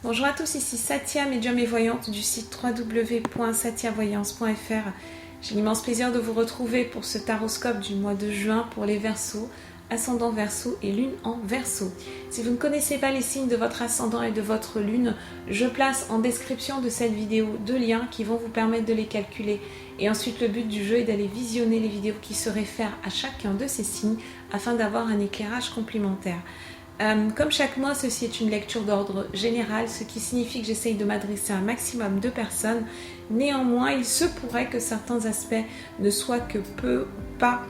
Bonjour à tous, ici Satya, médium et voyante du site www.satyavoyance.fr. J'ai l'immense plaisir de vous retrouver pour ce taroscope du mois de juin pour les Verseaux, ascendant Verseau et lune en Verseau. Si vous ne connaissez pas les signes de votre ascendant et de votre lune, je place en description de cette vidéo deux liens qui vont vous permettre de les calculer. Et ensuite, le but du jeu est d'aller visionner les vidéos qui se réfèrent à chacun de ces signes afin d'avoir un éclairage complémentaire. Comme chaque mois, ceci est une lecture d'ordre général, ce qui signifie que j'essaye de m'adresser à un maximum de personnes. Néanmoins, il se pourrait que certains aspects ne soient que peu ou pas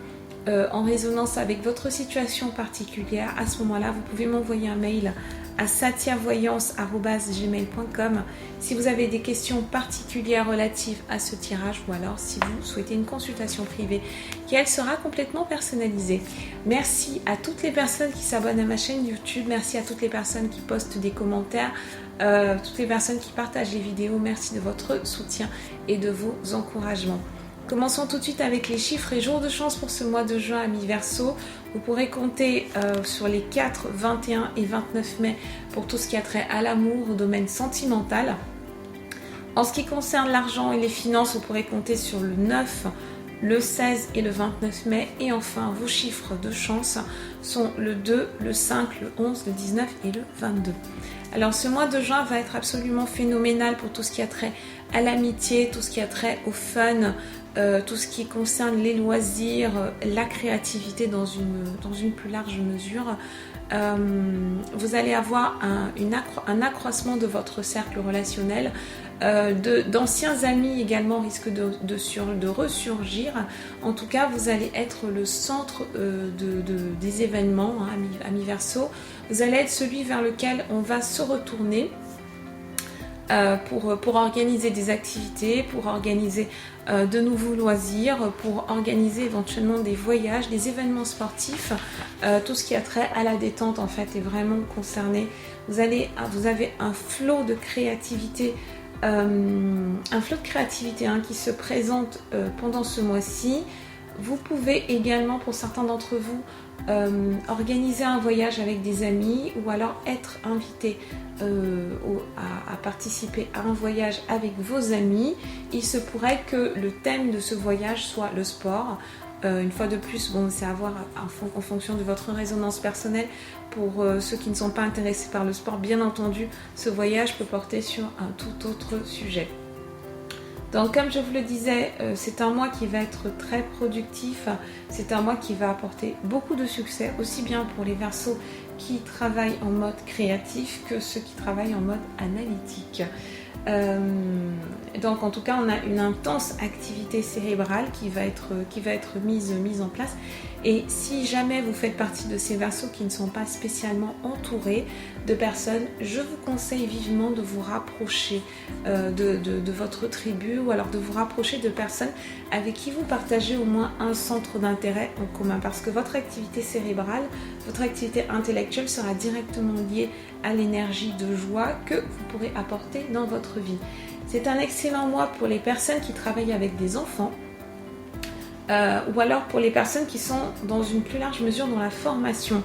en résonance avec votre situation particulière. À ce moment-là, vous pouvez m'envoyer un mail à satyavoyance@gmail.com si vous avez des questions particulières relatives à ce tirage ou alors si vous souhaitez une consultation privée qui elle sera complètement personnalisée. Merci à toutes les personnes qui s'abonnent à ma chaîne YouTube, merci à toutes les personnes qui postent des commentaires, toutes les personnes qui partagent les vidéos, merci de votre soutien et de vos encouragements. Commençons tout de suite avec les chiffres et jours de chance pour ce mois de juin à mi-Verseau. Vous pourrez compter sur les 4, 21 et 29 mai pour tout ce qui a trait à l'amour, au domaine sentimental. En ce qui concerne l'argent et les finances, vous pourrez compter sur le 9, le 16 et le 29 mai. Et enfin, vos chiffres de chance sont le 2, le 5, le 11, le 19 et le 22. Alors ce mois de juin va être absolument phénoménal pour tout ce qui a trait à l'amitié, tout ce qui a trait au fun, tout ce qui concerne les loisirs, la créativité dans une plus large mesure. Vous allez avoir un accroissement de votre cercle relationnel. D'anciens amis également risquent de ressurgir. En tout cas, vous allez être le centre des événements à mi-Verseau. Vous allez être celui vers lequel on va se retourner pour organiser des activités, pour organiser de nouveaux loisirs, pour organiser éventuellement des voyages, des événements sportifs. Tout ce qui a trait à la détente en fait est vraiment concerné. Vous avez un flot de créativité, qui se présente pendant ce mois-ci. Vous pouvez également, pour certains d'entre vous, organiser un voyage avec des amis ou alors être invité à participer à un voyage avec vos amis. Il se pourrait que le thème de ce voyage soit le sport. Une fois de plus, c'est à voir en fonction de votre résonance personnelle. Pour ceux qui ne sont pas intéressés par le sport, bien entendu, ce voyage peut porter sur un tout autre sujet. Donc comme je vous le disais, c'est un mois qui va être très productif, c'est un mois qui va apporter beaucoup de succès, aussi bien pour les Verseaux qui travaillent en mode créatif que ceux qui travaillent en mode analytique. Donc en tout cas, on a une intense activité cérébrale qui va être mise en place. Et si jamais vous faites partie de ces Verseaux qui ne sont pas spécialement entourés de personnes, je vous conseille vivement de vous rapprocher de votre tribu ou alors de vous rapprocher de personnes avec qui vous partagez au moins un centre d'intérêt en commun, parce que votre activité cérébrale, votre activité intellectuelle sera directement liée à l'énergie de joie que vous pourrez apporter dans votre vie. C'est un excellent mois pour les personnes qui travaillent avec des enfants, ou alors pour les personnes qui sont dans une plus large mesure dans la formation,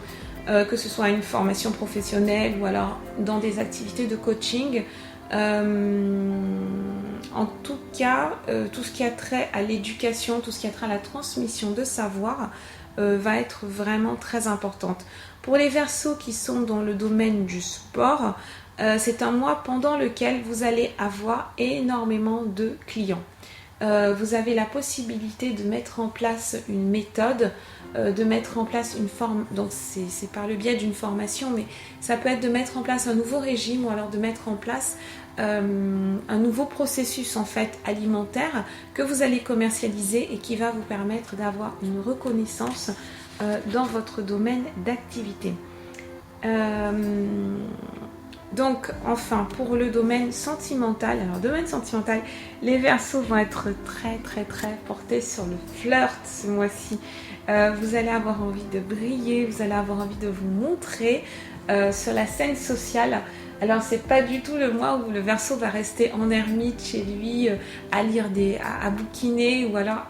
que ce soit une formation professionnelle ou alors dans des activités de coaching. En tout cas, tout ce qui a trait à l'éducation, tout ce qui a trait à la transmission de savoir va être vraiment très importante. Pour les Verseaux qui sont dans le domaine du sport, c'est un mois pendant lequel vous allez avoir énormément de clients. Vous avez la possibilité de mettre en place une méthode, de mettre en place une forme, donc c'est par le biais d'une formation, mais ça peut être de mettre en place un nouveau régime ou alors de mettre en place un nouveau processus en fait alimentaire que vous allez commercialiser et qui va vous permettre d'avoir une reconnaissance dans votre domaine d'activité. Donc enfin pour le domaine sentimental, les Verseaux vont être très très très portés sur le flirt ce mois-ci. Vous allez avoir envie de briller, vous allez avoir envie de vous montrer sur la scène sociale. Alors c'est pas du tout le mois où le Verseau va rester en ermite chez lui à lire à bouquiner ou alors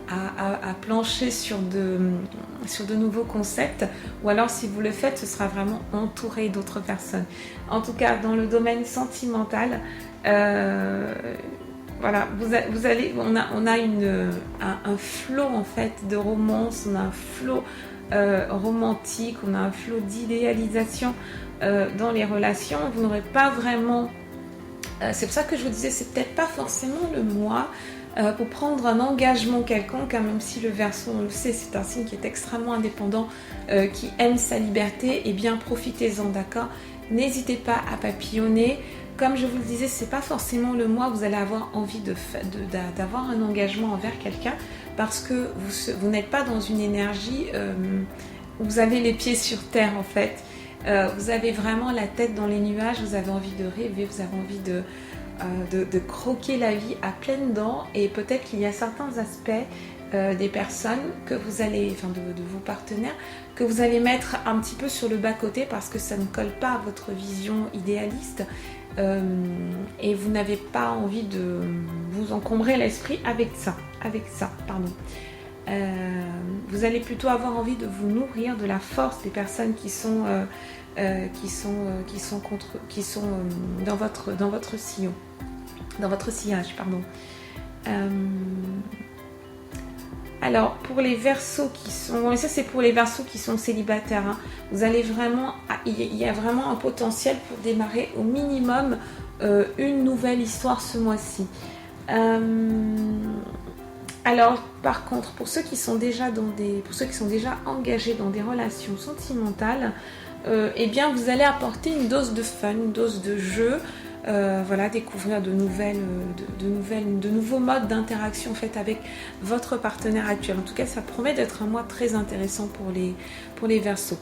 à plancher sur de nouveaux concepts, ou alors si vous le faites, ce sera vraiment entouré d'autres personnes. En tout cas, dans le domaine sentimental, voilà, on a un flot en fait de romance, on a un flot romantique, on a un flot d'idéalisation dans les relations. Vous n'aurez pas vraiment, c'est pour ça que je vous disais, c'est peut-être pas forcément le mois pour prendre un engagement quelconque, hein, même si le Verseau, on le sait, c'est un signe qui est extrêmement indépendant, qui aime sa liberté, et bien profitez-en, d'accord? N'hésitez pas à papillonner. Comme je vous le disais, c'est pas forcément le mois où vous allez avoir envie d'avoir un engagement envers quelqu'un, parce que vous n'êtes pas dans une énergie où vous avez les pieds sur terre en fait. Vous avez vraiment la tête dans les nuages, vous avez envie de rêver, vous avez envie de croquer la vie à pleines dents, et peut-être qu'il y a certains aspects des personnes que vous allez, enfin de vos partenaires, que vous allez mettre un petit peu sur le bas-côté parce que ça ne colle pas à votre vision idéaliste, et vous n'avez pas envie de vous encombrer l'esprit avec ça, pardon. Vous allez plutôt avoir envie de vous nourrir de la force des personnes qui sont dans votre sillon, dans votre sillage, pardon. Alors pour les Verseaux qui sont, bon, et ça c'est pour les Verseaux qui sont célibataires, hein, vous allez vraiment, il y a vraiment un potentiel pour démarrer au minimum une nouvelle histoire ce mois-ci. Alors par contre, pour ceux qui sont déjà engagés dans des relations sentimentales, eh bien vous allez apporter une dose de fun, une dose de jeu, voilà, découvrir de nouveaux modes d'interaction en fait avec votre partenaire actuel. En tout cas, ça promet d'être un mois très intéressant pour les Verseaux.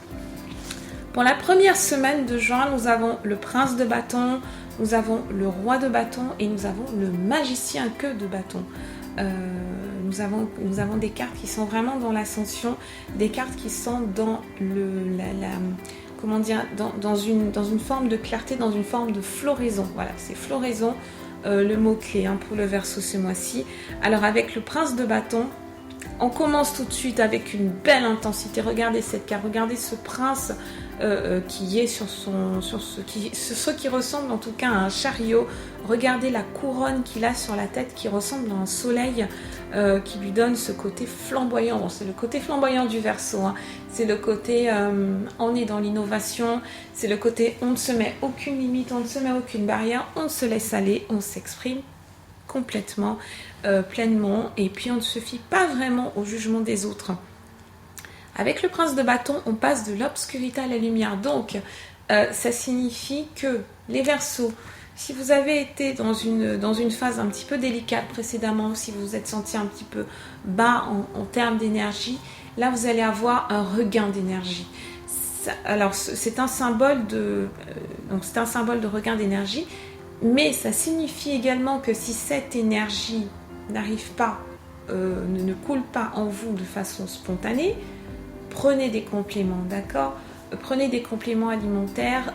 Pour la première semaine de juin, nous avons le prince de bâton, nous avons le roi de bâton et nous avons le magicien queue de bâton. Nous avons des cartes qui sont vraiment dans l'ascension, des cartes qui sont dans comment dire, dans une forme de clarté, dans une forme de floraison. Voilà, c'est floraison le mot-clé pour le Verseau ce mois-ci. Alors avec le prince de bâton, on commence tout de suite avec une belle intensité. Regardez cette carte, regardez ce prince qui est sur ce qui ressemble en tout cas à un chariot. Regardez la couronne qu'il a sur la tête qui ressemble à un soleil qui lui donne ce côté flamboyant. Bon, c'est le côté flamboyant du Verseau, hein. C'est le côté on est dans l'innovation, c'est le côté on ne se met aucune limite, on ne se met aucune barrière, on se laisse aller, on s'exprime complètement, pleinement, et puis on ne se fie pas vraiment au jugement des autres. Avec le prince de bâton, on passe de l'obscurité à la lumière. Donc, ça signifie que les Verseaux, si vous avez été dans une phase un petit peu délicate précédemment, si vous vous êtes senti un petit peu bas en termes d'énergie, là vous allez avoir un regain d'énergie. Alors c'est un symbole de regain d'énergie, mais ça signifie également que si cette énergie n'arrive pas, ne coule pas en vous de façon spontanée, prenez des compléments, d'accord ? Prenez des compléments alimentaires,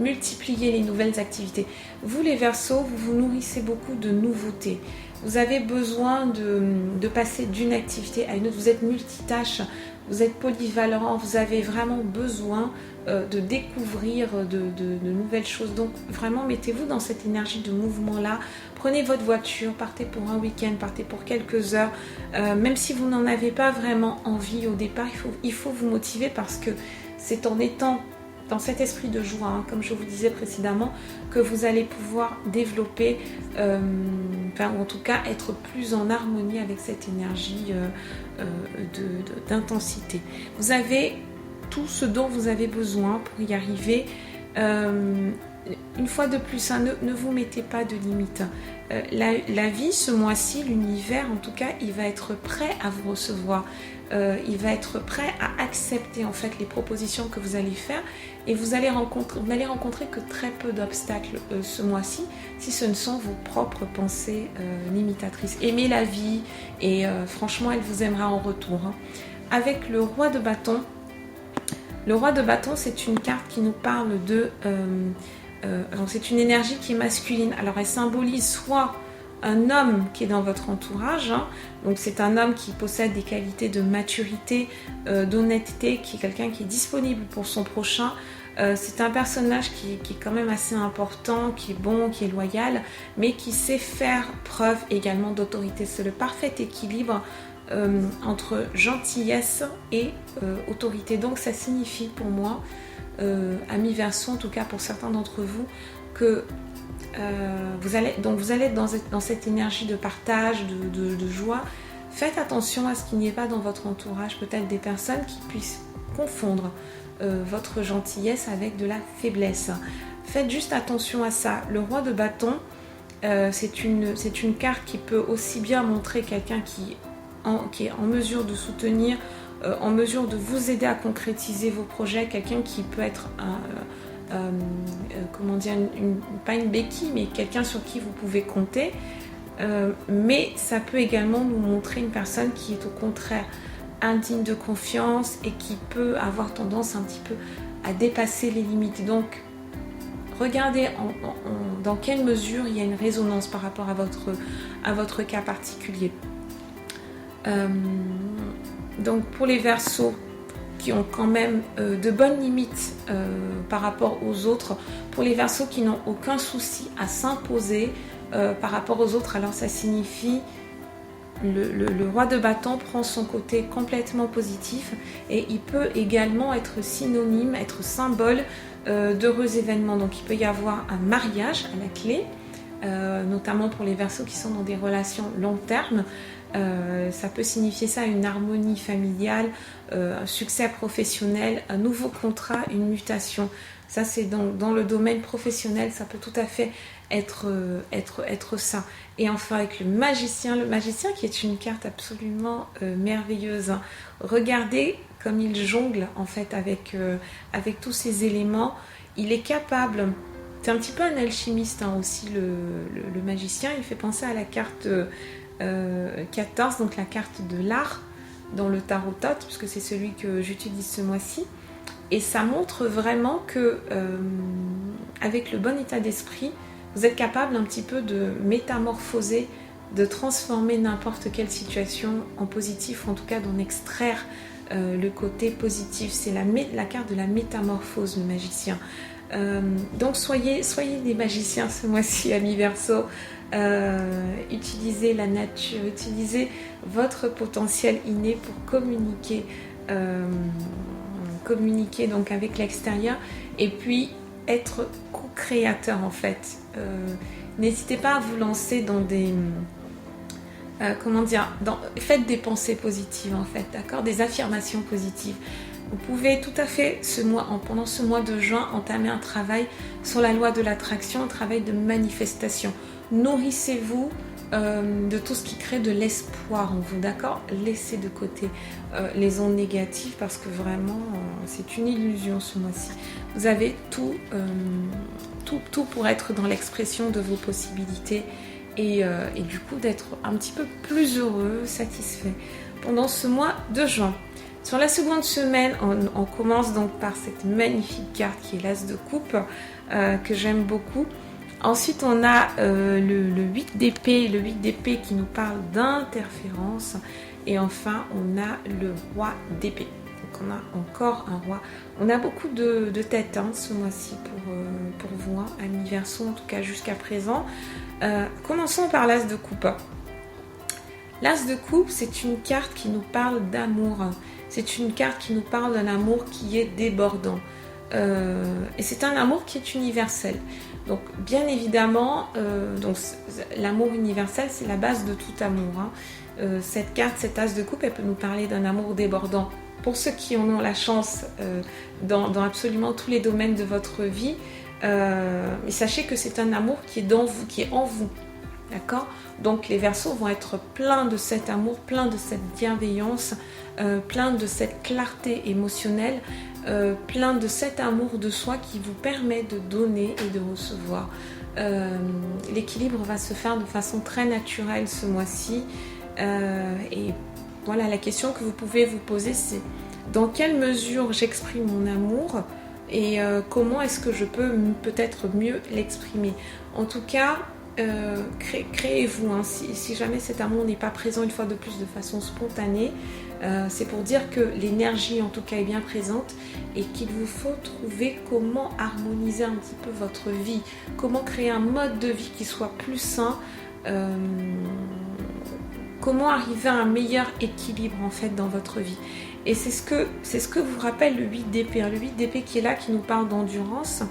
multipliez les nouvelles activités. Vous les Verseaux, vous vous nourrissez beaucoup de nouveautés. Vous avez besoin de passer d'une activité à une autre. Vous êtes multitâche, vous êtes polyvalent, vous avez vraiment besoin de découvrir de nouvelles choses. Donc vraiment, mettez-vous dans cette énergie de mouvement-là. Prenez votre voiture, partez pour un week-end, partez pour quelques heures. Même si vous n'en avez pas vraiment envie au départ, il faut vous motiver, parce que c'est en étant dans cet esprit de joie, comme je vous disais précédemment, que vous allez pouvoir développer, ou en tout cas être plus en harmonie avec cette énergie d'intensité. Vous avez tout ce dont vous avez besoin pour y arriver. Une fois de plus, ne vous mettez pas de limites. La vie, ce mois-ci, l'univers, en tout cas, il va être prêt à vous recevoir. Il va être prêt à accepter en fait les propositions que vous allez faire, et vous n'allez rencontrer que très peu d'obstacles ce mois-ci, si ce ne sont vos propres pensées limitatrices. Aimez la vie, et franchement, elle vous aimera en retour. Avec le roi de bâton, c'est une carte qui nous parle de... c'est une énergie qui est masculine. Alors elle symbolise soit un homme qui est dans votre entourage, hein. Donc c'est un homme qui possède des qualités de maturité, d'honnêteté, qui est quelqu'un qui est disponible pour son prochain. C'est un personnage qui est quand même assez important, qui est bon, qui est loyal, mais qui sait faire preuve également d'autorité. C'est le parfait équilibre entre gentillesse et autorité. Donc ça signifie pour moi, amis Verseau, en tout cas pour certains d'entre vous, que vous allez être dans cette énergie de partage, de joie. Faites attention à ce qu'il n'y ait pas dans votre entourage peut-être des personnes qui puissent confondre votre gentillesse avec de la faiblesse. Faites juste attention à ça. Le roi de bâton, c'est une carte qui peut aussi bien montrer quelqu'un qui est en mesure de soutenir, en mesure de vous aider à concrétiser vos projets, quelqu'un qui peut être comment dire, pas une béquille, mais quelqu'un sur qui vous pouvez compter. Mais ça peut également nous montrer une personne qui est au contraire indigne de confiance et qui peut avoir tendance un petit peu à dépasser les limites. Donc, regardez dans quelle mesure il y a une résonance par rapport à votre cas particulier. Donc, pour les Verseaux qui ont quand même de bonnes limites par rapport aux autres, pour les Verseaux qui n'ont aucun souci à s'imposer par rapport aux autres, alors ça signifie le roi de bâton prend son côté complètement positif et il peut également être synonyme, être symbole d'heureux événements. Donc il peut y avoir un mariage à la clé, notamment pour les Verseaux qui sont dans des relations long terme. Ça peut signifier ça, une harmonie familiale, un succès professionnel, un nouveau contrat, une mutation. Ça c'est dans le domaine professionnel, ça peut tout à fait être ça. Et enfin avec le magicien qui est une carte absolument merveilleuse. Regardez comme il jongle en fait avec tous ces éléments. Il est capable, c'est un petit peu un alchimiste hein, aussi le magicien. Il fait penser à la carte 14, donc la carte de l'art dans le tarot Thoth, puisque c'est celui que j'utilise ce mois-ci. Et ça montre vraiment que avec le bon état d'esprit, vous êtes capable un petit peu de métamorphoser, de transformer n'importe quelle situation en positif, ou en tout cas d'en extraire le côté positif. C'est la carte de la métamorphose, le magicien. Donc soyez des magiciens ce mois-ci, amis Verseau. Utilisez la nature, utilisez votre potentiel inné pour communiquer donc avec l'extérieur et puis être co-créateur en fait. N'hésitez pas à vous lancer dans des faites des pensées positives en fait, d'accord, des affirmations positives. Vous pouvez tout à fait pendant ce mois de juin entamer un travail sur la loi de l'attraction, un travail de manifestation. Nourrissez-vous de tout ce qui crée de l'espoir en vous, d'accord? Laissez de côté les ondes négatives parce que vraiment c'est une illusion ce mois-ci. Vous avez tout pour être dans l'expression de vos possibilités et du coup d'être un petit peu plus heureux, satisfait pendant ce mois de juin. Sur la seconde semaine, on commence donc par cette magnifique carte qui est l'As de coupe que j'aime beaucoup. Ensuite, on a le 8 d'épée, le 8 d'épée qui nous parle d'interférence. Et enfin, on a le roi d'épée. Donc, on a encore un roi. On a beaucoup de têtes hein, ce mois-ci pour vous, hein, amis Verseau, en tout cas jusqu'à présent. Commençons par l'As de coupe. L'As de coupe, c'est une carte qui nous parle d'amour. C'est une carte qui nous parle d'un amour qui est débordant. Et c'est un amour qui est universel. Donc bien évidemment, l'amour universel, c'est la base de tout amour. Hein. Cette carte, cette As de coupe, elle peut nous parler d'un amour débordant. Pour ceux qui en ont la chance dans absolument tous les domaines de votre vie, mais sachez que c'est un amour qui est dans vous, qui est en vous. D'accord ? Donc les Verseaux vont être pleins de cet amour, pleins de cette bienveillance, pleins de cette clarté émotionnelle, plein de cet amour de soi qui vous permet de donner et de recevoir. L'équilibre va se faire de façon très naturelle ce mois-ci. Et voilà, la question que vous pouvez vous poser, c'est dans quelle mesure j'exprime mon amour et comment est-ce que je peux peut-être mieux l'exprimer. En tout cas, créez-vous, hein. Si jamais cet amour n'est pas présent une fois de plus de façon spontanée, c'est pour dire que l'énergie en tout cas est bien présente et qu'il vous faut trouver comment harmoniser un petit peu votre vie, comment créer un mode de vie qui soit plus sain, comment arriver à un meilleur équilibre en fait dans votre vie. Et c'est ce que vous rappelle le 8 d'épée, le 8 d'épée qui est là, qui nous parle d'endurance,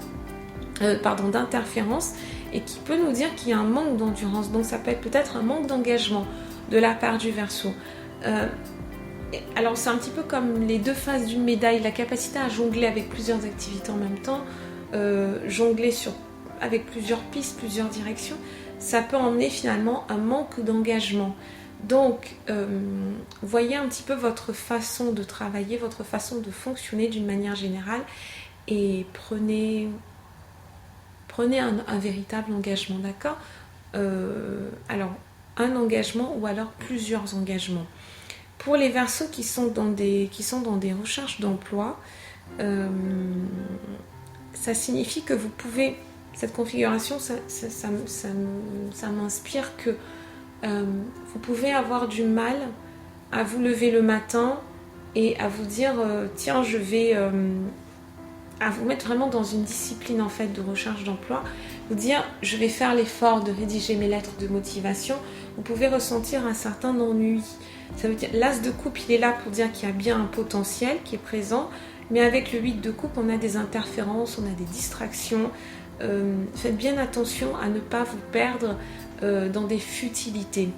d'interférence, et qui peut nous dire qu'il y a un manque d'endurance. Donc ça peut être peut-être un manque d'engagement de la part du Verseau. Alors c'est un petit peu comme les deux faces d'une médaille, la capacité à jongler avec plusieurs activités en même temps, jongler avec plusieurs pistes, plusieurs directions, ça peut emmener finalement un manque d'engagement. Donc, voyez un petit peu votre façon de travailler, votre façon de fonctionner d'une manière générale, et prenez un véritable engagement, d'accord ? Alors, un engagement ou alors plusieurs engagements. Pour les Verseaux qui sont dans des recherches d'emploi, ça signifie que vous pouvez, cette configuration, ça m'inspire que vous pouvez avoir du mal à vous lever le matin et à vous dire tiens, je vais à vous mettre vraiment dans une discipline en fait de recherche d'emploi, vous dire je vais faire l'effort de rédiger mes lettres de motivation. Vous pouvez ressentir un certain ennui. Ça veut dire, l'as de coupe, il est là pour dire qu'il y a bien un potentiel qui est présent, mais avec le 8 de coupe, on a des interférences, on a des distractions. Faites bien attention à ne pas vous perdre dans des futilités.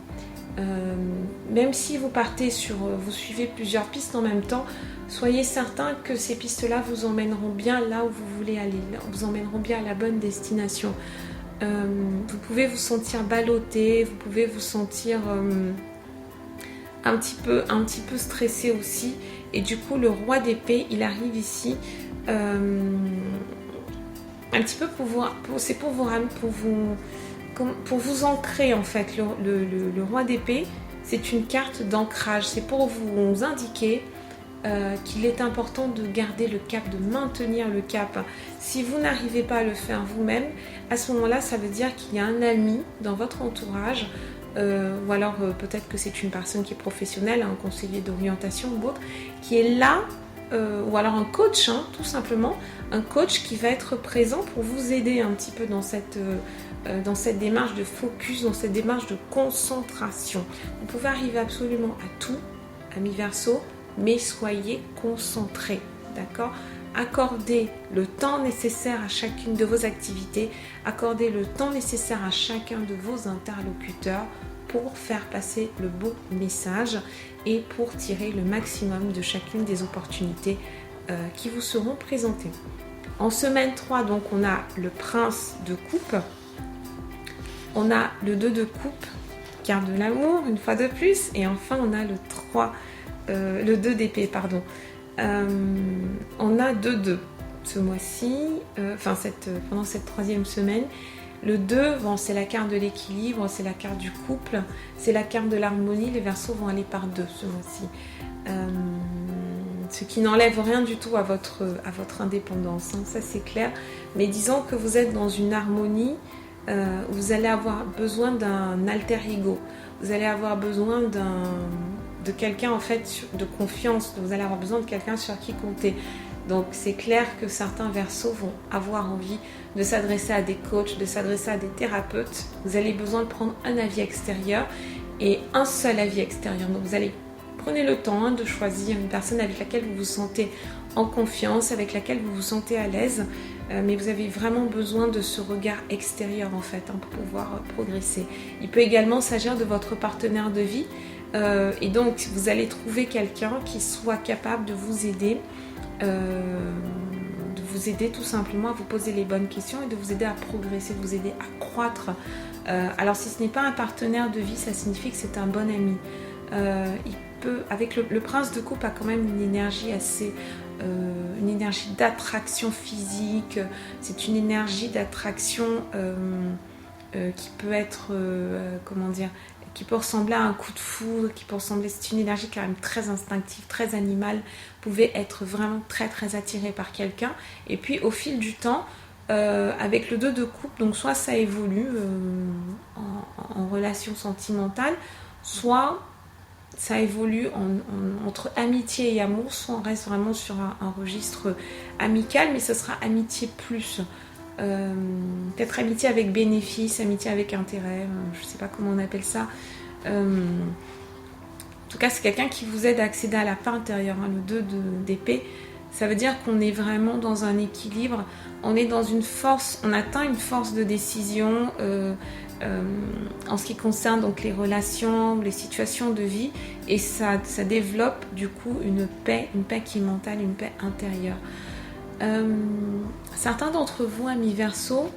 Même si vous vous suivez plusieurs pistes en même temps, soyez certain que ces pistes-là vous emmèneront bien là où vous voulez aller, vous emmèneront bien à la bonne destination. Vous pouvez vous sentir ballotté, vous pouvez vous sentir un petit peu stressé aussi, et du coup le roi d'épée il arrive ici un petit peu pour vous ancrer en fait. Le roi d'épée, c'est une carte d'ancrage, c'est pour vous indiquer qu'il est important de garder le cap, de maintenir le cap. Si vous n'arrivez pas à le faire vous-même, à ce moment-là, ça veut dire qu'il y a un ami dans votre entourage, ou alors peut-être que c'est une personne qui est professionnelle, un conseiller d'orientation ou autre, qui est là, ou alors un coach, hein, tout simplement, un coach qui va être présent pour vous aider un petit peu dans cette démarche de focus, dans cette démarche de concentration. Vous pouvez arriver absolument à tout, ami Verseau, mais soyez concentrés, d'accord ? Accordez le temps nécessaire à chacune de vos activités, accordez le temps nécessaire à chacun de vos interlocuteurs pour faire passer le beau message et pour tirer le maximum de chacune des opportunités qui vous seront présentées. En semaine 3, donc, on a le prince de coupe, on a le 2 de coupe, carte de l'amour, une fois de plus, et enfin on a le 2 d'épée, pardon. On a 2-2 ce mois-ci, pendant cette troisième semaine. Le 2, bon, c'est la carte de l'équilibre, c'est la carte du couple, c'est la carte de l'harmonie. Les Verseaux vont aller par 2 ce mois-ci. Ce qui n'enlève rien du tout à votre indépendance, hein, ça c'est clair. Mais disons que vous êtes dans une harmonie, vous allez avoir besoin d'un alter ego. Vous allez avoir besoin de quelqu'un en fait de confiance. Vous allez avoir besoin de quelqu'un sur qui compter. Donc c'est clair que certains Verseaux vont avoir envie de s'adresser à des coachs, de s'adresser à des thérapeutes. Vous avez besoin de prendre un avis extérieur et un seul avis extérieur. Donc vous allez prenez le temps de choisir une personne avec laquelle vous vous sentez en confiance, avec laquelle vous vous sentez à l'aise, mais vous avez vraiment besoin de ce regard extérieur en fait pour pouvoir progresser. Il peut également s'agir de votre partenaire de vie et donc vous allez trouver quelqu'un qui soit capable de vous aider tout simplement à vous poser les bonnes questions et de vous aider à progresser, de vous aider à croître. Alors si ce n'est pas un partenaire de vie, ça signifie que c'est un bon ami. Avec le prince de coupe a quand même une énergie une énergie d'attraction physique, c'est une énergie d'attraction qui peut être, qui peut ressembler à un coup de foudre, c'est une énergie quand même très instinctive, très animale. Vous pouvez être vraiment très très attiré par quelqu'un et puis au fil du temps, avec le 2 de coupe, donc soit ça évolue en relation sentimentale, soit ça évolue entre amitié et amour, soit on reste vraiment sur un registre amical, mais ce sera amitié plus. Peut-être amitié avec bénéfice, amitié avec intérêt, je ne sais pas comment on appelle ça. En tout cas, c'est quelqu'un qui vous aide à accéder à la paix intérieure, le 2 d'épée. Ça veut dire qu'on est vraiment dans un équilibre, on est dans une force, on atteint une force de décision en ce qui concerne donc les relations, les situations de vie, et ça développe du coup une paix qui est mentale, une paix intérieure. Certains d'entre vous, amis Verseau,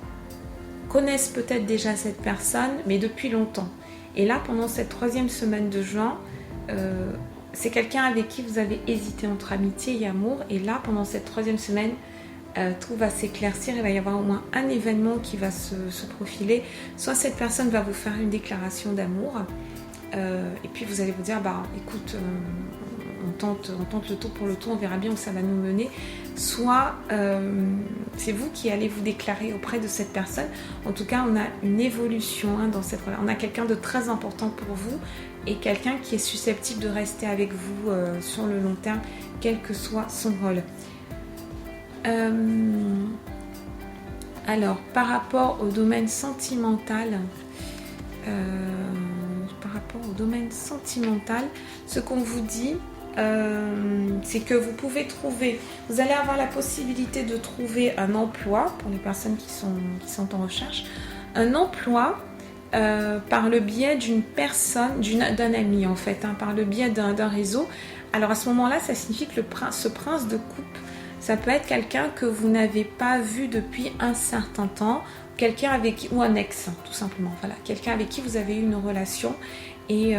connaissent peut-être déjà cette personne, mais depuis longtemps. Et là, pendant cette 3e semaine de juin, c'est quelqu'un avec qui vous avez hésité entre amitié et amour. Et là, pendant cette 3e semaine, tout va s'éclaircir. Il va y avoir au moins un événement qui va se profiler. Soit cette personne va vous faire une déclaration d'amour. Et puis vous allez vous dire, bah écoute, on tente le tout pour le tout, on verra bien où ça va nous mener. Soit c'est vous qui allez vous déclarer auprès de cette personne. En tout cas, on a une évolution dans cette relation. On a quelqu'un de très important pour vous et quelqu'un qui est susceptible de rester avec vous sur le long terme, quel que soit son rôle. Alors, par rapport au domaine sentimental, ce qu'on vous dit, c'est que vous pouvez trouver, vous allez avoir la possibilité de trouver un emploi pour les personnes qui sont en recherche, un emploi par le biais d'une personne, d'un ami en fait, par le biais d'un réseau. Alors à ce moment-là, ça signifie que ce prince de coupe, ça peut être quelqu'un que vous n'avez pas vu depuis un certain temps, quelqu'un avec qui, ou un ex, tout simplement, voilà, quelqu'un avec qui vous avez eu une relation et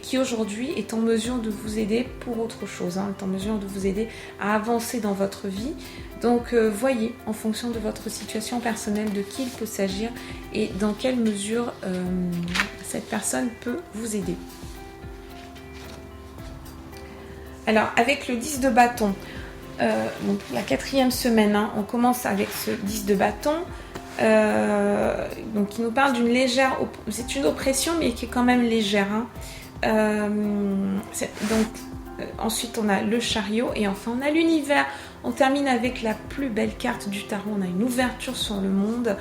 qui aujourd'hui est en mesure de vous aider pour autre chose, est en mesure de vous aider à avancer dans votre vie. Donc voyez en fonction de votre situation personnelle de qui il peut s'agir et dans quelle mesure cette personne peut vous aider. Alors avec le 10 de bâton, donc la 4e semaine, on commence avec ce 10 de bâton. Donc il nous parle d'une légère, c'est une oppression mais qui est quand même légère. Ensuite on a le chariot et enfin on a l'univers. On termine avec la plus belle carte du tarot. On a une ouverture sur le monde.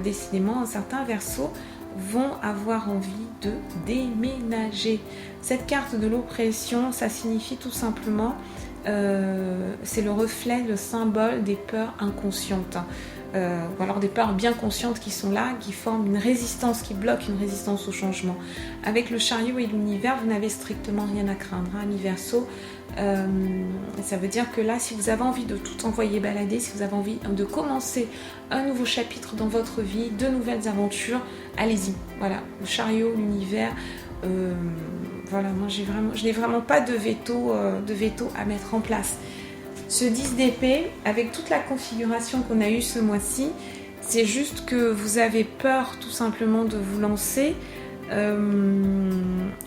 Décidément, certains Verseaux vont avoir envie de déménager. Cette carte de l'oppression, ça signifie tout simplement, c'est le reflet, le symbole des peurs inconscientes. Ou alors des peurs bien conscientes qui sont là, qui forment une résistance, qui bloquent une résistance au changement. Avec le chariot et l'univers, vous n'avez strictement rien à craindre, amis Verseau. Ça veut dire que là, si vous avez envie de tout envoyer balader, si vous avez envie de commencer un nouveau chapitre dans votre vie, de nouvelles aventures, allez-y. Voilà, le chariot, l'univers. Voilà, moi je n'ai vraiment pas de veto à mettre en place. Ce 10 d'épée, avec toute la configuration qu'on a eue ce mois-ci, c'est juste que vous avez peur tout simplement de vous lancer.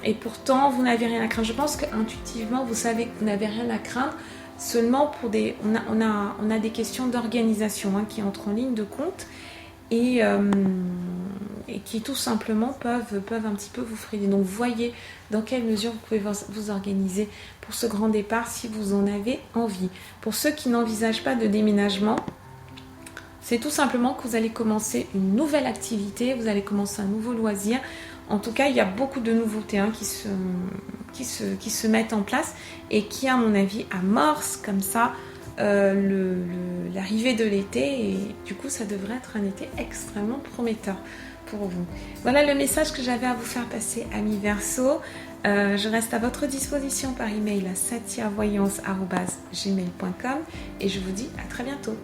Et pourtant vous n'avez rien à craindre. Je pense qu'intuitivement vous savez que vous n'avez rien à craindre, seulement pour on a des questions d'organisation qui entrent en ligne de compte et qui tout simplement peuvent un petit peu vous freiner. Donc voyez dans quelle mesure vous pouvez vous organiser pour ce grand départ si vous en avez envie. Pour ceux qui n'envisagent pas de déménagement, c'est tout simplement que vous allez commencer une nouvelle activité, vous allez commencer un nouveau loisir. En tout cas, il y a beaucoup de nouveautés qui se mettent en place et qui, à mon avis, amorcent comme ça l'arrivée de l'été. Et du coup, ça devrait être un été extrêmement prometteur pour vous. Voilà le message que j'avais à vous faire passer, amis Verseau. Je reste à votre disposition par email à satiavoyance@gmail.com et je vous dis à très bientôt.